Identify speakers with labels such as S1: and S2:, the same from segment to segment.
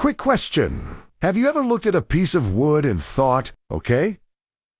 S1: Quick question. Have you ever looked at a piece of wood and thought, okay,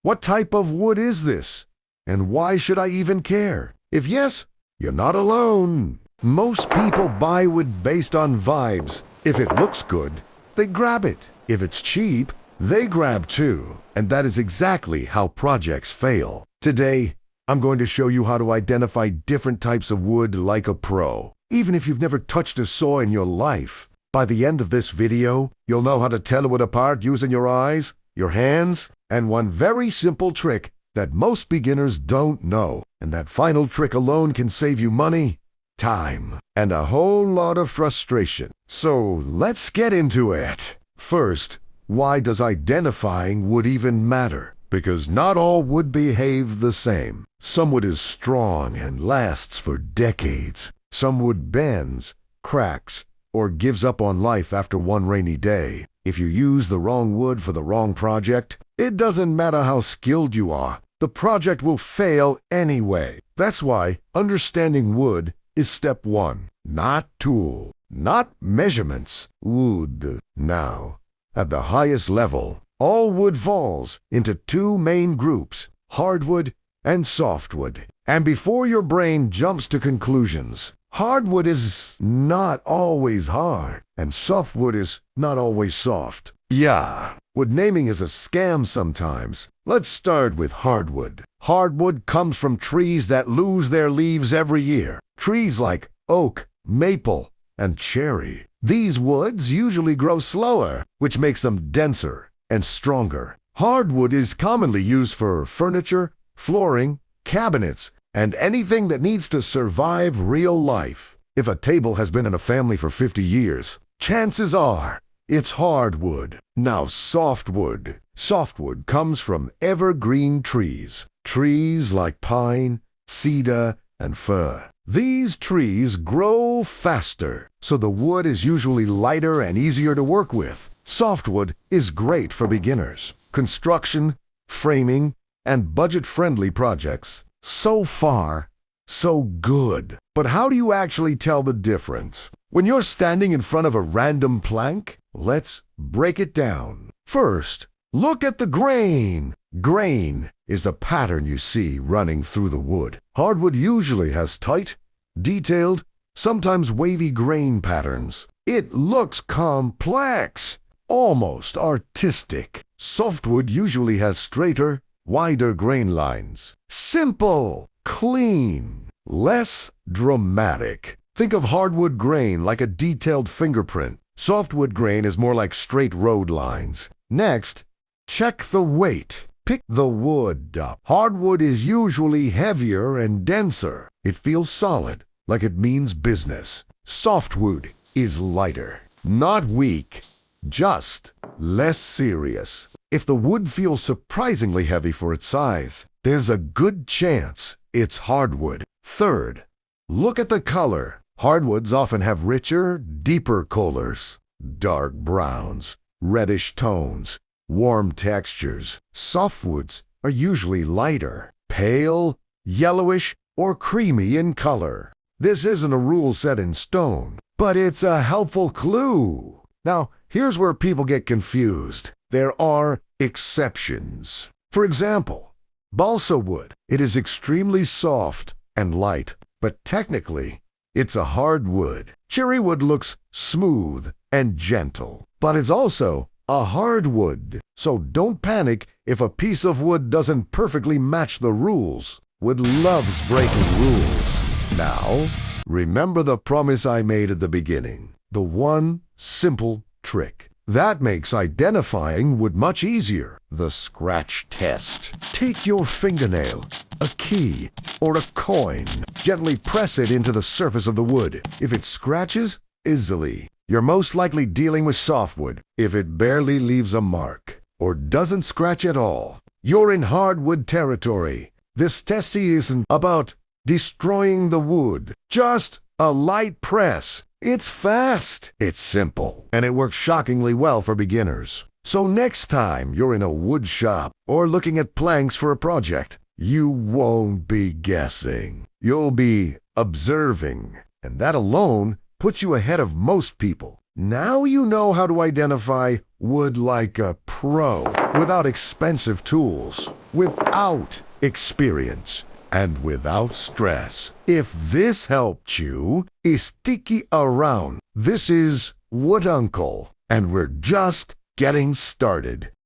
S1: what type of wood is this? And why should I even care? If yes, you're not alone. Most people buy wood based on vibes. If it looks good, they grab it. If it's cheap, they grab too. And that is exactly how projects fail. Today, I'm going to show you how to identify different types of wood like a pro, even if you've never touched a saw in your life. By the end of this video, you'll know how to tell wood apart using your eyes, your hands, and one very simple trick that most beginners don't know. And that final trick alone can save you money, time, and a whole lot of frustration. So let's get into it. First, why does identifying wood even matter? Because not all wood behave the same. Some wood is strong and lasts for decades. Some wood bends, cracks, or gives up on life after one rainy day. If you use the wrong wood for the wrong project, it doesn't matter how skilled you are. The project will fail anyway. That's why understanding wood is step one. Not tool, not measurements, wood. Now, at the highest level, all wood falls into two main groups, hardwood and softwood. And before your brain jumps to conclusions, hardwood is not always hard, and softwood is not always soft. Yeah, wood naming is a scam sometimes. Let's start with hardwood. Hardwood comes from trees that lose their leaves every year. Trees like oak, maple, and cherry. These woods usually grow slower, which makes them denser and stronger. Hardwood is commonly used for furniture, flooring, cabinets, and anything that needs to survive real life. If a table has been in a family for 50 years, chances are it's hardwood. Now softwood. Softwood comes from evergreen trees. Trees like pine, cedar, and fir. These trees grow faster, so the wood is usually lighter and easier to work with. Softwood is great for beginners, construction, framing, and budget-friendly projects. So far, so good. But how do you actually tell the difference? When you're standing in front of a random plank, let's break it down. First, look at the grain. Grain is the pattern you see running through the wood. Hardwood usually has tight, detailed, sometimes wavy grain patterns. It looks complex, almost artistic. Softwood usually has straighter, wider grain lines. Simple, clean, less dramatic. Think of hardwood grain like a detailed fingerprint. Softwood grain is more like straight road lines. Next, check the weight. Pick the wood up. Hardwood is usually heavier and denser. It feels solid, like it means business. Softwood is lighter, not weak, just less serious. If the wood feels surprisingly heavy for its size, there's a good chance it's hardwood. Third, look at the color. Hardwoods often have richer, deeper colors, dark browns, reddish tones, warm textures. Softwoods are usually lighter, pale, yellowish, or creamy in color. This isn't a rule set in stone, but it's a helpful clue. Now, here's where people get confused. There are exceptions. For example, balsa wood. It is extremely soft and light, but technically, it's a hardwood. Cherry wood looks smooth and gentle, but it's also a hardwood. So don't panic if a piece of wood doesn't perfectly match the rules. Wood loves breaking rules. Now, remember the promise I made at the beginning. The one simple trick. That makes identifying wood much easier. The scratch test. Take your fingernail, a key, or a coin. Gently press it into the surface of the wood. If it scratches easily, you're most likely dealing with softwood. If it barely leaves a mark, or doesn't scratch at all, you're in hardwood territory. This test isn't about destroying the wood. Just a light press. It's fast, it's simple, and it works shockingly well for beginners. So next time you're in a wood shop or looking at planks for a project, you won't be guessing. You'll be observing, and that alone puts you ahead of most people. Now you know how to identify wood like a pro, without expensive tools, without experience, and without stress. If this helped you, sticky around. This is Wood Uncle, and we're just getting started.